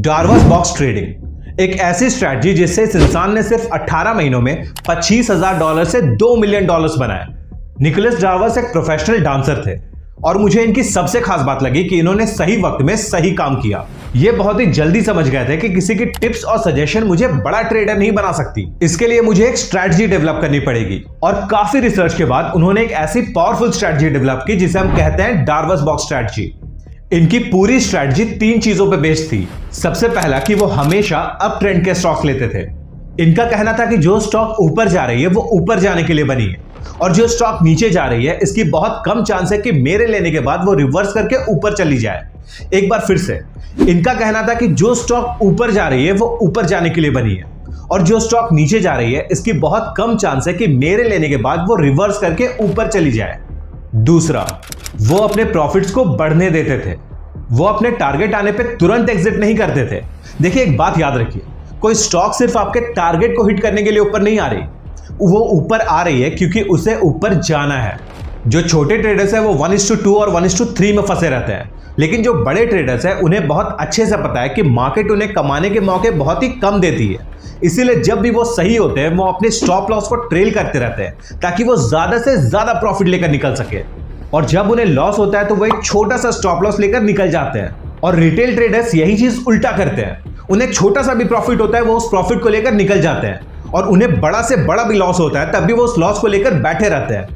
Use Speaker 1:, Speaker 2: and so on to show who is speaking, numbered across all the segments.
Speaker 1: Darvas box trading एक ऐसी strategy जिससे इस इंसान ने सिर्फ 18 महीनों में $25,000 से $2 मिलियन बनाए। निकोलस डार्वस एक प्रोफेशनल डांसर थे और मुझे इनकी सबसे खास बात लगी कि इन्होंने सही वक्त में सही काम किया। ये बहुत ही जल्दी समझ गए थे कि किसी की टिप्स और सजेशन मुझे बड़ा ट्रेडर नहीं बना सकती, इसके लिए मुझे एक स्ट्रैटेजी डेवलप करनी पड़ेगी। और काफी रिसर्च के बाद उन्होंने एक ऐसी पावरफुल स्ट्रैटेजी डेवलप की जिसे हम कहते हैं डार्वस बॉक्स स्ट्रैटेजी। इनकी पूरी स्ट्रैटेजी 3 चीजों पे बेस्ड थी। सबसे पहला कि वो हमेशा अप ट्रेंड के स्टॉक्स लेते थे। इनका कहना था कि जो स्टॉक ऊपर जा रही है वो ऊपर जाने के लिए बनी है और जो स्टॉक नीचे जा रही है इसकी बहुत कम चांस है कि मेरे लेने के बाद वो रिवर्स करके ऊपर चली जाए। एक बार फिर से, इनका कहना था कि जो स्टॉक ऊपर जा रही है वो ऊपर जाने के लिए बनी है और जो स्टॉक नीचे जा रही है इसकी बहुत कम चांस है कि मेरे लेने के बाद वो रिवर्स करके ऊपर चली जाए। दूसरा, वो अपने प्रॉफिट्स को बढ़ने देते थे। वो अपने टारगेट आने पे तुरंत एग्जिट नहीं करते थे। देखिए, एक बात याद रखिए, कोई स्टॉक सिर्फ आपके टारगेट को हिट करने के लिए ऊपर नहीं आ रही, वो ऊपर आ रही है क्योंकि उसे ऊपर जाना है। जो छोटे ट्रेडर्स हैं वो 1:2 और 1:3 में फंसे रहते हैं, लेकिन जो बड़े ट्रेडर्स हैं उन्हें बहुत अच्छे से पता है कि मार्केट उन्हें कमाने के मौके बहुत ही कम देती है। इसीलिए जब भी वो सही होते हैं वो अपने स्टॉप लॉस को ट्रेल करते रहते हैं ताकि वो ज्यादा से ज्यादा प्रॉफिट लेकर निकल सके। और जब उन्हें लॉस होता है तो वो एक छोटा सा स्टॉप लॉस लेकर निकल जाते हैं। और रिटेल ट्रेडर्स यही चीज उल्टा करते हैं। उन्हें छोटा सा भी प्रॉफिट होता है वो उस प्रॉफिट को लेकर निकल जाते हैं और उन्हें बड़ा से बड़ा भी लॉस होता है तब भी वो उस लॉस को लेकर बैठे रहते हैं।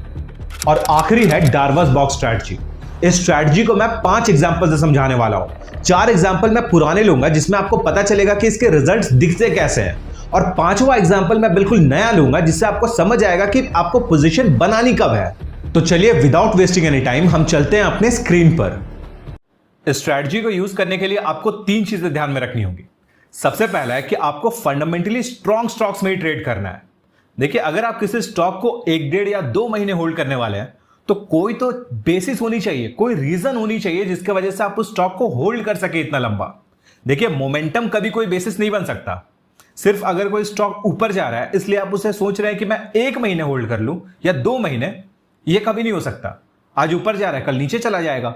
Speaker 1: और आखिरी है डार्वस बॉक्स स्ट्रैटेजी। इस स्ट्रैटेजी को मैं 5 एग्जांपल से समझाने वाला हूं। 4 एग्जांपल मैं पुराने लूंगा जिसमें आपको पता चलेगा कि इसके रिजल्ट्स दिखते कैसे हैं, और 5वां एग्जांपल मैं बिल्कुल नया लूंगा जिससे आपको समझ आएगा कि आपको पोजीशन बनानी कब है। तो चलिए, विदाउट वेस्टिंग एनी टाइम हम चलते हैं अपने स्क्रीन पर। इस स्ट्रैटेजी को यूज करने के लिए आपको 3 चीजें ध्यान में रखनी होंगी। सबसे पहला है कि आपको फंडामेंटली स्ट्रॉन्ग स्टॉक्स में ही ट्रेड करना है। देखिए, अगर आप किसी स्टॉक को 1, 1.5 या 2 महीने होल्ड करने वाले हैं तो कोई तो बेसिस होनी चाहिए, कोई रीजन होनी चाहिए जिसकी वजह से आप उस स्टॉक को होल्ड कर सके इतना लंबा। देखिए, मोमेंटम कभी कोई बेसिस नहीं बन सकता। सिर्फ अगर कोई स्टॉक ऊपर जा रहा है इसलिए आप उसे सोच रहे हैं कि मैं 1 महीने होल्ड कर लूं या 2 महीने, यह कभी नहीं हो सकता। आज ऊपर जा रहा है, कल नीचे चला जाएगा,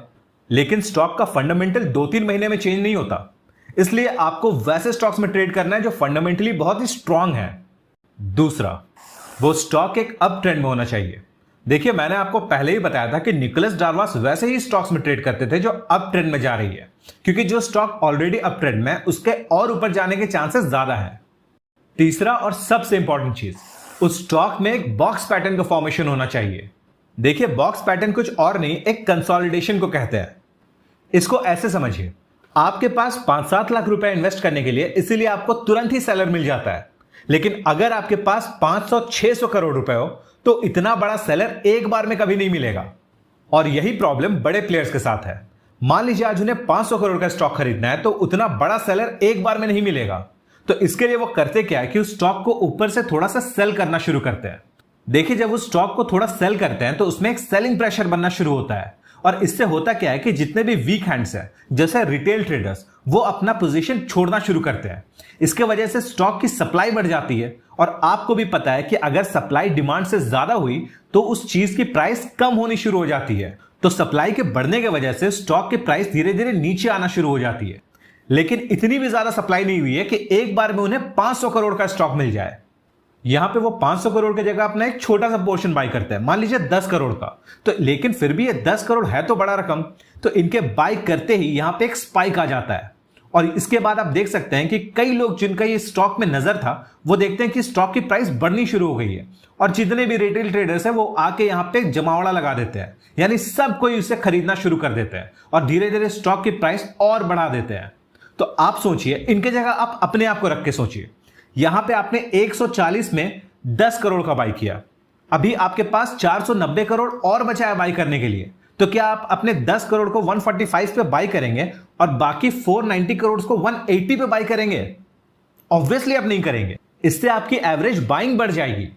Speaker 1: लेकिन स्टॉक का फंडामेंटल 2-3 महीने में चेंज नहीं होता। इसलिए आपको वैसे स्टॉक्स में ट्रेड करना है जो फंडामेंटली बहुत ही स्ट्रांग है। दूसरा, वो स्टॉक एक अप ट्रेंड में होना चाहिए। देखिए, मैंने आपको पहले ही बताया था कि निकोलस डार्वस वैसे ही स्टॉक्स में ट्रेड करते थे जो अप ट्रेंड में जा रही है, क्योंकि जो स्टॉक ऑलरेडी अप ट्रेंड में उसके और ऊपर जाने के चांसेस ज्यादा है। तीसरा और सबसे इंपॉर्टेंट चीज, उस स्टॉक में एक बॉक्स पैटर्न का फॉर्मेशन होना चाहिए। देखिए, बॉक्स पैटर्न कुछ और नहीं, एक कंसोलिडेशन को कहते हैं। इसको ऐसे समझिए, आपके पास 5-7 लाख रुपए इन्वेस्ट करने के लिए, इसीलिए आपको तुरंत ही सेलर मिल जाता है। लेकिन अगर आपके पास 500-600 करोड़ रुपए हो तो इतना बड़ा सेलर एक बार में कभी नहीं मिलेगा। और यही प्रॉब्लम बड़े प्लेयर्स के साथ है। मान लीजिए आज उन्हें 500 करोड़ का स्टॉक खरीदना है तो उतना बड़ा सेलर एक बार में नहीं मिलेगा। तो इसके लिए वो करते क्या है कि उस स्टॉक को ऊपर से थोड़ा सा सेल करना शुरू करते हैं। देखिए, जब उस स्टॉक को थोड़ा सेल करते हैं तो उसमें एक सेलिंग प्रेशर बनना शुरू होता है, और इससे होता क्या है कि जितने भी वीक हैंड्स हैं जैसे रिटेल ट्रेडर्स, वो अपना पोजीशन छोड़ना शुरू करते हैं। इसके वजह से स्टॉक की सप्लाई बढ़ जाती है, और आपको भी पता है कि अगर सप्लाई डिमांड से ज्यादा हुई तो उस चीज की प्राइस कम होनी शुरू हो जाती है। तो सप्लाई के बढ़ने की वजह से स्टॉक की प्राइस धीरे धीरे नीचे आना शुरू हो जाती है। लेकिन इतनी भी ज्यादा सप्लाई नहीं हुई है कि एक बार में उन्हें 500 करोड़ का स्टॉक मिल जाए। यहां पे वो 500 करोड़ की जगह अपना एक छोटा सा पोर्शन बाय करते हैं, मान लीजिए 10 करोड़ का। तो लेकिन फिर भी ये 10 करोड़ है तो बड़ा रकम, तो इनके बाय करते ही यहां पे एक स्पाइक आ जाता है। और इसके बाद आप देख सकते हैं कि कई लोग जिनका ये स्टॉक में नजर था वो देखते हैं कि स्टॉक की प्राइस बढ़नी शुरू हो गई है, और जितने भी रिटेल ट्रेडर्स हैं वो आके यहां पे जमावड़ा लगा देते हैं, यानी सब कोई उसे खरीदना शुरू कर देते हैं और धीरे धीरे स्टॉक की प्राइस और बढ़ा देते हैं। तो आप सोचिए, इनके जगह आप अपने आप को रख के सोचिए। यहां पे आपने 140 में 10 करोड़ का बाई किया, अभी आपके पास 490 करोड़ और बचा है बाई करने के लिए। तो क्या आप अपने 10 करोड़ को 145 पे बाई करेंगे और बाकी 490 करोड़ को 180 पे बाई करेंगे? ऑब्वियसली आप नहीं करेंगे। इससे आपकी एवरेज बाइंग बढ़ जाएगी।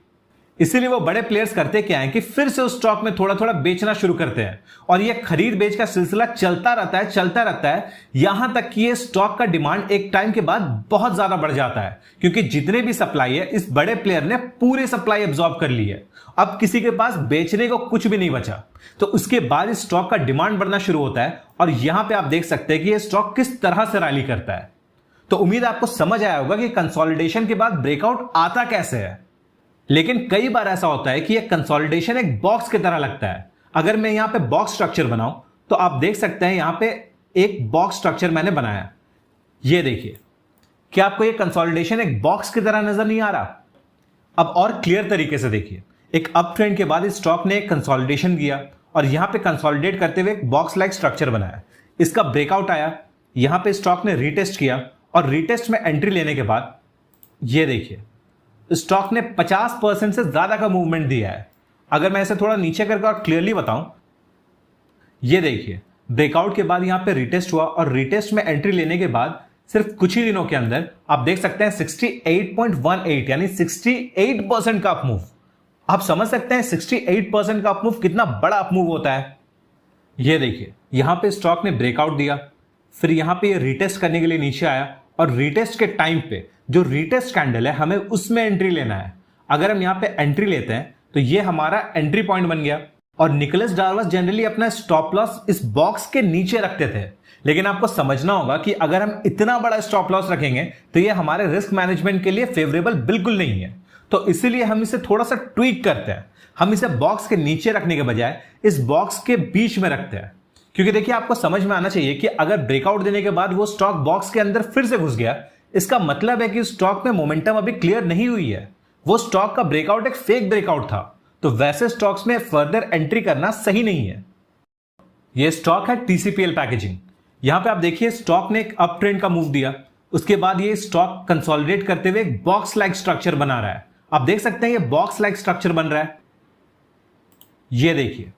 Speaker 1: इसीलिए वो बड़े प्लेयर्स करते क्या है कि फिर से उस स्टॉक में थोड़ा थोड़ा बेचना शुरू करते हैं, और ये खरीद बेच का सिलसिला चलता रहता है यहां तक कि ये स्टॉक का डिमांड एक टाइम के बाद बहुत ज्यादा बढ़ जाता है, क्योंकि जितने भी सप्लाई है इस बड़े प्लेयर ने पूरी सप्लाई एब्जॉर्ब कर ली है। अब किसी के पास बेचने को कुछ भी नहीं बचा। तो उसके बाद इस स्टॉक का डिमांड बढ़ना शुरू होता है, और यहां पे आप देख सकते हैं कि ये स्टॉक किस तरह से रैली करता है। तो उम्मीद आपको समझ आया होगा कि कंसोलिडेशन के बाद ब्रेकआउट आता कैसे है। लेकिन कई बार ऐसा होता है कि ये कंसोलिडेशन एक बॉक्स की तरह लगता है। अगर मैं यहां पे बॉक्स स्ट्रक्चर बनाऊं तो आप देख सकते हैं यहां पे एक बॉक्स स्ट्रक्चर मैंने बनाया। ये देखिए, क्या आपको ये कंसोलिडेशन एक बॉक्स की तरह नजर नहीं आ रहा? अब और क्लियर तरीके से देखिए, एक अप ट्रेंड के बाद इस स्टॉक ने एक कंसोलिडेशन किया और यहां पे कंसोलिडेट करते हुए एक बॉक्स लाइक स्ट्रक्चर बनाया। इसका ब्रेकआउट आया, यहां पे स्टॉक ने रीटेस्ट किया और रीटेस्ट में एंट्री लेने के बाद ये देखिए स्टॉक ने 50% से ज्यादा का मूवमेंट दिया है। अगर मैं इसे थोड़ा नीचे करके और क्लियरली बताऊं, ये देखिए ब्रेकआउट के बाद यहां पे रीटेस्ट हुआ और रीटेस्ट में एंट्री लेने के बाद सिर्फ कुछ ही दिनों के अंदर आप देख सकते हैं 68.18 यानी 68% का अप मूव। आप समझ सकते हैं 68% का अप मूव कितना बड़ा अप मूव होता है। ये देखिए यहां पे स्टॉक ने ब्रेकआउट दिया, फिर यहां पे ये रीटेस्ट करने के लिए नीचे आया और रीटेस्ट के टाइम पे जो रीटेस्ट कैंडल है हमें उसमें एंट्री लेना है। अगर हम यहां पे एंट्री लेते हैं तो ये हमारा एंट्री पॉइंट बन गया। और निकोलस डार्वस जनरली अपना स्टॉप लॉस इस बॉक्स के नीचे रखते थे, लेकिन आपको समझना होगा कि अगर हम इतना बड़ा स्टॉप लॉस रखेंगे तो ये हमारे रिस्क मैनेजमेंट के लिए फेवरेबल बिल्कुल नहीं है। तो इसीलिए हम इसे थोड़ा सा ट्वीक करते हैं। हम इसे बॉक्स के नीचे रखने के बजाय इस बॉक्स के बीच में रखते हैं, क्योंकि देखिए आपको समझ में आना चाहिए कि अगर ब्रेकआउट देने के बाद वो स्टॉक बॉक्स के अंदर फिर से घुस गया, इसका मतलब है कि स्टॉक में मोमेंटम अभी क्लियर नहीं हुई है। वो स्टॉक का ब्रेकआउट एक फेक ब्रेकआउट था, तो वैसे स्टॉक्स में फर्दर एंट्री करना सही नहीं है। ये स्टॉक है टीसीपीएल पैकेजिंग। यहां पे आप देखिए स्टॉक ने एक अप ट्रेंड का मूव दिया, उसके बाद ये स्टॉक कंसोलिडेट करते हुए एक बॉक्स लाइक स्ट्रक्चर बना रहा है। आप देख सकते हैं ये बॉक्स लाइक स्ट्रक्चर बन रहा है। ये देखिए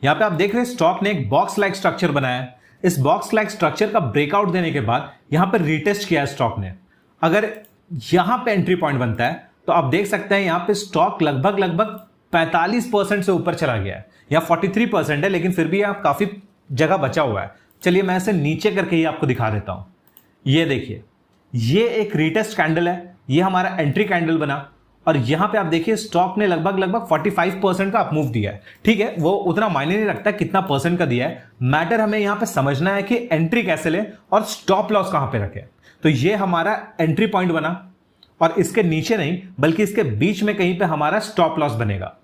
Speaker 1: यहां पे आप देख रहे हैं स्टॉक ने एक बॉक्स लाइक स्ट्रक्चर बनाया। इस बॉक्स लाइक स्ट्रक्चर का ब्रेकआउट देने के बाद यहां पर रीटेस्ट किया है स्टॉक ने। अगर यहां पे एंट्री पॉइंट बनता है तो आप देख सकते हैं यहां पे स्टॉक लगभग 45% से ऊपर चला गया है, या 43% है, लेकिन फिर भी आप काफी जगह बचा हुआ है। चलिए मैं इसे नीचे करके ही आपको दिखा देता हूं। ये देखिए ये एक रीटेस्ट कैंडल है, ये हमारा एंट्री कैंडल बना और यहां पे आप देखिए स्टॉक ने लगभग 45% का अपमूव दिया है। ठीक है, वो उतना मायने नहीं रखता कितना परसेंट का दिया है, मैटर हमें यहां पे समझना है कि एंट्री कैसे ले और स्टॉप लॉस कहां पे रखे। तो ये हमारा एंट्री पॉइंट बना और इसके नीचे नहीं बल्कि इसके बीच में कहीं पे हमारा स्टॉप लॉस बनेगा।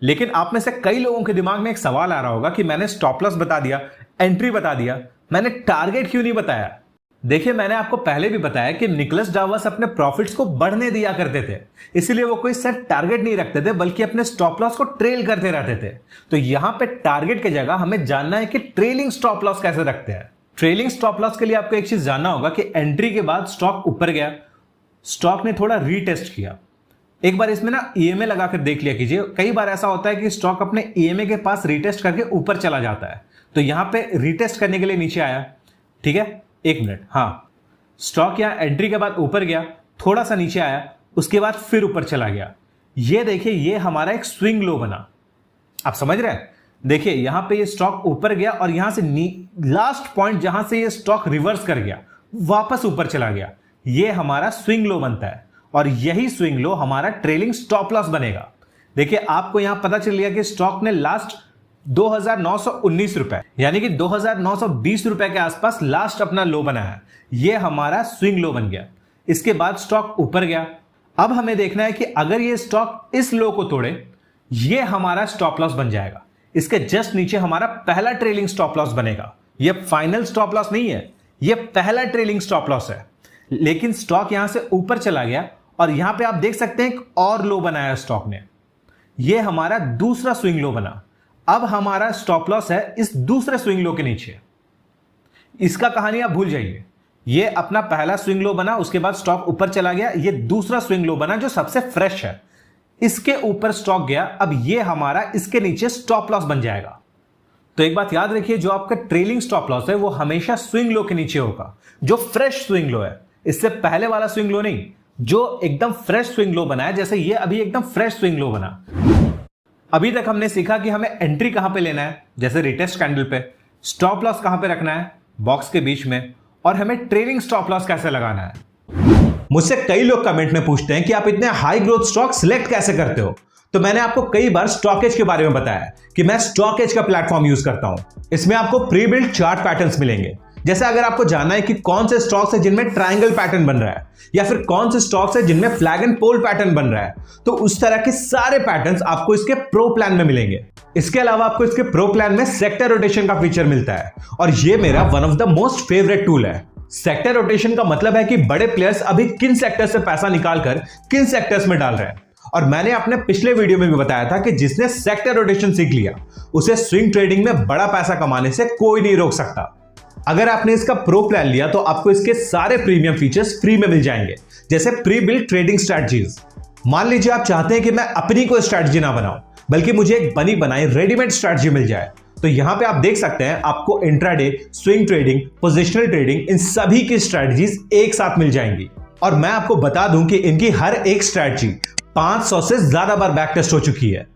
Speaker 1: लेकिन आप में से कई लोगों के दिमाग में एक सवाल आ रहा होगा कि मैंने स्टॉप लॉस बता दिया, एंट्री बता दिया, मैंने टारगेट क्यों नहीं बताया? देखिए मैंने आपको पहले भी बताया कि निकोलस डार्वस अपने प्रॉफिट्स को बढ़ने दिया करते थे, इसलिए वो कोई सेट टारगेट नहीं रखते थे बल्कि अपने स्टॉप लॉस को ट्रेल करते रहते थे। तो यहां पे टारगेट की जगह हमें जानना है कि ट्रेलिंग स्टॉप लॉस कैसे रखते हैं। ट्रेलिंग स्टॉप लॉस के लिए आपको एक चीज जानना होगा कि एंट्री के बाद स्टॉक ऊपर गया, स्टॉक ने थोड़ा रीटेस्ट किया, एक बार इसमें ना ईएमए लगाकर देख लिया कीजिए। कई बार ऐसा होता है कि स्टॉक अपने ईएमए के पास रीटेस्ट करके ऊपर चला जाता है, तो यहां पे रीटेस्ट करने के लिए नीचे आया। ठीक है, एक मिनट, हाँ, स्टॉक यहां एंट्री के बाद ऊपर गया, थोड़ा सा नीचे आया, उसके बाद फिर ऊपर चला गया। ये देखिए ये हमारा एक स्विंग लो बना। आप समझ रहे हैं? देखिए यहां पे ये स्टॉक ऊपर गया और यहां से लास्ट पॉइंट जहां से ये स्टॉक रिवर्स कर गया वापस ऊपर चला गया, ये हमारा स्विंग लो बनता है और यही स्विंग लो हमारा ट्रेलिंग स्टॉप लॉस बनेगा। देखिए आपको यहां पता चल गया कि स्टॉक ने लास्ट 2,919 रुपए यानी कि 2,920 रुपए के आसपास लास्ट अपना लो बनाया, ये हमारा स्विंग लो बन गया। इसके बाद स्टॉक ऊपर गया। अब हमें देखना है कि अगर ये स्टॉक इस लो को तोड़े, ये हमारा स्टॉप लॉस बन जाएगा। इसके जस्ट नीचे हमारा पहला ट्रेलिंग स्टॉप लॉस बनेगा। ये फाइनल स्टॉप लॉस नहीं है, ये पहला ट्रेलिंग स्टॉप लॉस है। लेकिन स्टॉक यहां से ऊपर चला गया और यहां पे आप देख सकते हैं एक और लो बनाया स्टॉक ने, ये हमारा दूसरा स्विंग लो बना। अब हमारा स्टॉप लॉस है इस दूसरे स्विंग लो के नीचे। इसका कहानी आप भूल जाइए, ये अपना पहला स्विंग लो बना, उसके बाद स्टॉक ऊपर चला गया, ये दूसरा स्विंग लो बना जो सबसे फ्रेश है, इसके ऊपर स्टॉक गया। अब ये हमारा इसके नीचे स्टॉप लॉस बन जाएगा। तो एक बात याद रखिए, जो आपका ट्रेलिंग स्टॉप लॉस है वो हमेशा स्विंग लो के नीचे होगा, जो फ्रेश स्विंग लो है, इससे पहले वाला स्विंग लो नहीं, जो एकदम फ्रेश स्विंग लो बना है। जैसे ये अभी एकदम फ्रेश स्विंग लो बना। अभी तक हमने सीखा कि हमें एंट्री कहां पे लेना है, जैसे रिटेस्ट कैंडल पे, स्टॉप लॉस कहां पे रखना है, बॉक्स के बीच में, और हमें ट्रेलिंग स्टॉप लॉस कैसे लगाना है। मुझसे कई लोग कमेंट में पूछते हैं कि आप इतने हाई ग्रोथ स्टॉक सिलेक्ट कैसे करते हो। तो मैंने आपको कई बार स्टॉकेज के बारे में बताया कि मैं स्टॉकेज का प्लेटफॉर्म यूज करता हूं। इसमें आपको प्री बिल्ट चार्ट पैटर्न्स मिलेंगे जैसे अगर आपको जानना है कि कौन से स्टॉक्स है जिनमें ट्रायंगल पैटर्न बन रहा है या फिर कौन से स्टॉक्स है जिनमें फ्लैग एंड पोल पैटर्न बन रहा है, तो उस तरह के सारे पैटर्न्स आपको इसके प्रो प्लान में मिलेंगे। इसके अलावा आपको इसके प्रो प्लान में सेक्टर रोटेशन का फीचर मिलता है और ये मेरा one of the most favourite tool है। सेक्टर रोटेशन का मतलब है कि बड़े प्लेयर्स अभी किन सेक्टर से पैसा निकालकर किन सेक्टर्स में डाल रहे हैं। और मैंने अपने पिछले वीडियो में भी बताया था कि जिसने सेक्टर रोटेशन सीख लिया उसे स्विंग ट्रेडिंग में बड़ा पैसा कमाने से कोई नहीं रोक सकता। अगर आपने इसका प्रो प्लान लिया तो आपको इसके सारे प्रीमियम फीचर्स फ्री में मिल जाएंगे, जैसे प्री बिल्ट ट्रेडिंग स्ट्रैटेजीज। मान लीजिए आप चाहते हैं कि मैं अपनी कोई स्ट्रैटेजी ना बनाऊं, बल्कि मुझे एक बनी बनाई रेडीमेड स्ट्रैटेजी मिल जाए, तो यहां पे आप देख सकते हैं आपको intraday, swing trading, positional trading, इन सभी की स्ट्रैटेजीज एक साथ मिल जाएंगी। और मैं आपको बता दूं कि इनकी हर एक स्ट्रैटेजी 500 से ज्यादा बार बैक टेस्ट हो चुकी है।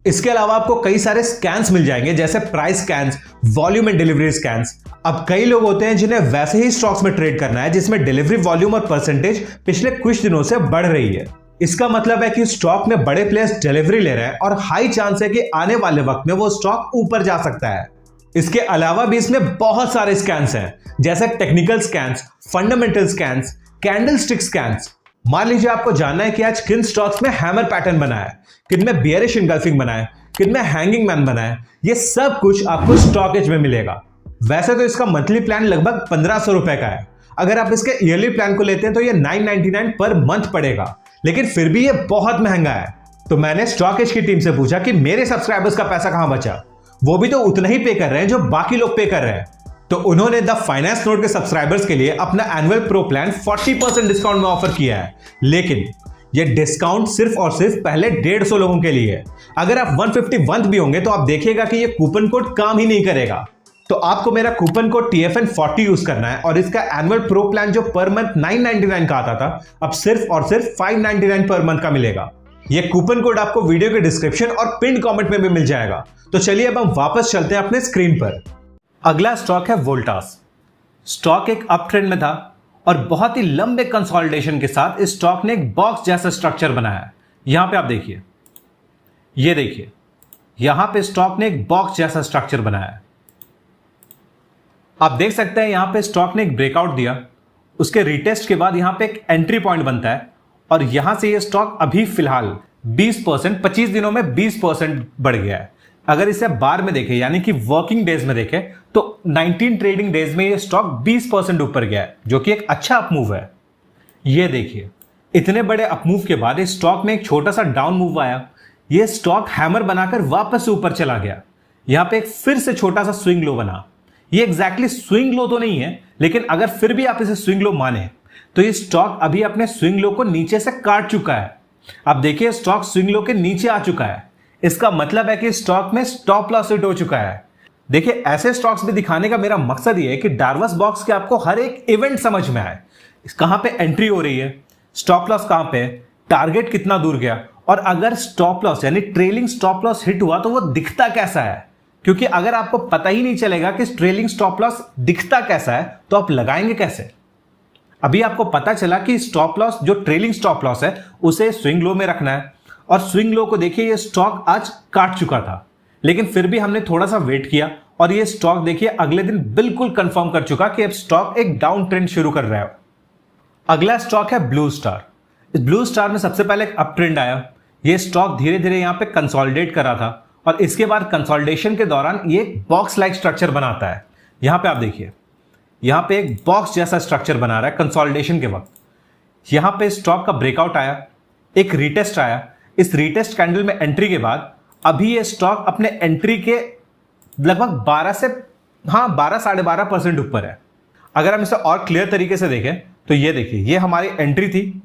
Speaker 1: इसके अलावा आपको कई सारे स्कैन्स मिल जाएंगे, जैसे price scans, volume and delivery scans. अब कई लोग होते हैं जिन्हें वैसे ही स्टॉक्स में ट्रेड करना है जिसमें डिलीवरी वॉल्यूम और परसेंटेज पिछले कुछ दिनों से बढ़ रही है। इसका मतलब है कि स्टॉक में बड़े प्लेयर्स डिलीवरी ले रहे हैं और हाई चांस है कि आने वाले वक्त में वो स्टॉक ऊपर जा सकता है। इसके अलावा भी इसमें बहुत सारे स्कैन्स हैं, जैसे technical scans, fundamental scans, candlestick scans. मान लीजिए आपको जानना है कि आज किन स्टॉक्स में हैमर पैटर्न बना है, किन में बियरिश इंगल्फिंग बना है, किन में हैंगिंग मैन बना है। ये सब कुछ आपको स्टॉकेज में मिलेगा। वैसे तो इसका मंथली प्लान लगभग 1500 रुपए का है। अगर आप इसके ईयरली प्लान को लेते हैं तो ये 999 पर मंथ पड़ेगा, लेकिन फिर भी ये बहुत महंगा है। तो मैंने स्टॉकेज की टीम से पूछा कि मेरे सब्सक्राइबर्स का पैसा कहां बचा, वो भी तो उतना ही पे कर रहे हैं जो बाकी लोग पे कर रहे हैं। तो उन्होंने द फाइनेंस नोट के सब्सक्राइबर्स के लिए अपना एनुअल प्रो प्लान 40% डिस्काउंट में ऑफर किया है, लेकिन ये डिस्काउंट सिर्फ और सिर्फ पहले 150 लोगों के लिए है। अगर आप 151 भी होंगे तो आप देखिएगा कि ये कूपन कोड काम ही नहीं करेगा। तो आपको मेरा कूपन कोड TFN40 यूज करना है और इसका एनुअल प्रो प्लान जो पर मंथ 999 का आता था, अब सिर्फ और सिर्फ 599 पर मंथ का मिलेगा। ये कूपन कोड आपको वीडियो के डिस्क्रिप्शन और पिन कमेंट में भी मिल जाएगा। तो चलिए अब हम वापस चलते हैं अपने स्क्रीन पर। अगला स्टॉक है वोल्टास। स्टॉक एक अप ट्रेंड में था और बहुत ही लंबे कंसोलिडेशन के साथ इस स्टॉक ने एक बॉक्स जैसा स्ट्रक्चर बनाया है। यहां पे आप देखिए, ये देखिए, यहां पे स्टॉक ने एक बॉक्स जैसा स्ट्रक्चर बनाया है। आप देख सकते हैं यहां पे स्टॉक ने एक ब्रेकआउट दिया, उसके रीटेस्ट के बाद यहां पे एक एंट्री पॉइंट बनता है और यहां से ये स्टॉक अभी फिलहाल 20%, 25 दिनों में 20% बढ़ गया है। अगर इसे बार में देखें, यानी कि वर्किंग डेज में देखें, तो 19 ट्रेडिंग डेज में ये स्टॉक 20% ऊपर गया है, जो कि एक अच्छा अपमूव है। ये देखिए, इतने बड़े अपमूव के बाद इस स्टॉक में एक छोटा सा डाउन मूव आया, ये स्टॉक हैमर बनाकर वापस ऊपर चला गया। यहां पे एक फिर से छोटा सा स्विंग लो बना। ये एग्जैक्टली स्विंग लो तो नहीं है, लेकिन अगर फिर भी आप इसे स्विंग लो माने तो ये स्टॉक अभी अपने स्विंग लो को नीचे से काट चुका है। अब देखिए, स्टॉक स्विंग लो के नीचे आ चुका है। इसका मतलब है कि स्टॉक में स्टॉप लॉस हिट हो चुका है। देखिए, ऐसे स्टॉक्स भी दिखाने का मेरा मकसद ये है कि डार्वस बॉक्स के आपको हर एक इवेंट समझ में आए। कहां पे एंट्री हो रही है, स्टॉप लॉस कहां पे, टारगेट कितना दूर गया, और अगर स्टॉप लॉस यानी ट्रेलिंग स्टॉप लॉस हिट हुआ तो वो दिखता कैसा है। क्योंकि अगर आपको पता ही नहीं चलेगा कि ट्रेलिंग स्टॉप लॉस दिखता कैसा है तो आप लगाएंगे कैसे। अभी आपको पता चला कि स्टॉप लॉस, जो ट्रेलिंग स्टॉप लॉस है, उसे स्विंग लो में रखना है, और स्विंग लो को देखिए, ये स्टॉक आज काट चुका था, लेकिन फिर भी हमने थोड़ा सा वेट किया और ये स्टॉक देखिए अगले दिन बिल्कुल कंफर्म कर चुका कि अब स्टॉक एक डाउन ट्रेंड शुरू कर रहा है। अगला स्टॉक है ब्लू स्टार। इस ब्लू स्टार में सबसे पहले एक अप ट्रेंड आया। ये स्टॉक धीरे धीरे यहां पे कंसोलिडेट कर रहा था और इसके बाद कंसोलिडेशन के दौरान ये बॉक्स लाइक स्ट्रक्चर बनाता है। यहां पे आप देखिए, यहां पे एक बॉक्स जैसा स्ट्रक्चर बना रहा है कंसोलिडेशन के वक्त। यहां पे स्टॉक का ब्रेकआउट आया, एक रीटेस्ट आया। इस रीटेस्ट कैंडल में एंट्री के बाद अभी ये स्टॉक अपने एंट्री के लगभग 12 साढ़े 12% ऊपर है। अगर हम इसे और क्लियर तरीके से देखें तो ये देखिए, ये हमारी एंट्री थी।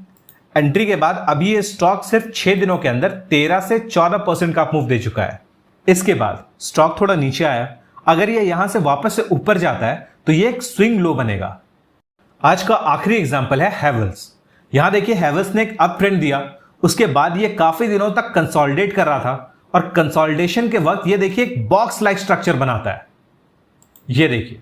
Speaker 1: एंट्री के बाद अभी ये स्टॉक सिर्फ 6 दिनों के अंदर 13 से 14% का मूव दे चुका है। इसके बाद स्टॉक थोड़ा नीचे आया। अगर ये यहां से वापस से ऊपर जाता है तो ये एक स्विंग लो बनेगा। आज का आखिरी एग्जांपल है हैवेल्स। यहां देखिए, हैवेल्स ने एक अप ट्रेंड दिया, उसके बाद ये काफी दिनों तक कंसोलिडेट कर रहा था और कंसोलिडेशन के वक्त ये देखिए एक बॉक्स लाइक स्ट्रक्चर बनाता है। ये देखिए,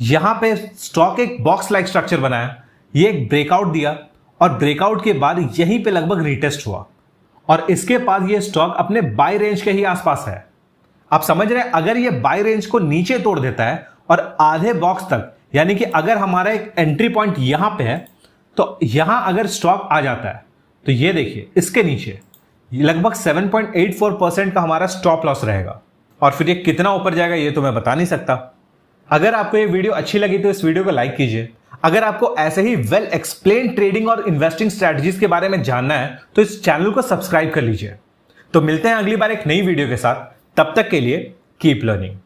Speaker 1: यहां पे स्टॉक एक बॉक्स लाइक स्ट्रक्चर बनाया, ये एक ब्रेकआउट दिया और ब्रेकआउट के बाद यहीं पे लगभग रीटेस्ट हुआ और इसके बाद ये स्टॉक अपने बाय रेंज के ही आसपास है। आप समझ रहे हैं, अगर ये बाय रेंज को नीचे तोड़ देता है और आधे बॉक्स तक यानी कि अगर हमारा एक एंट्री पॉइंट यहां पे है तो यहां अगर स्टॉक आ जाता है तो ये देखिए इसके नीचे लगभग 7.84% का हमारा स्टॉप लॉस रहेगा, और फिर ये कितना ऊपर जाएगा ये तो मैं बता नहीं सकता। अगर आपको ये वीडियो अच्छी लगी तो इस वीडियो को लाइक कीजिए। अगर आपको ऐसे ही वेल एक्सप्लेन ट्रेडिंग और इन्वेस्टिंग स्ट्रैटेजीज के बारे में जानना है तो इस चैनल को सब्सक्राइब कर लीजिए। तो मिलते हैं अगली बार एक नई वीडियो के साथ, तब तक के लिए कीप लर्निंग।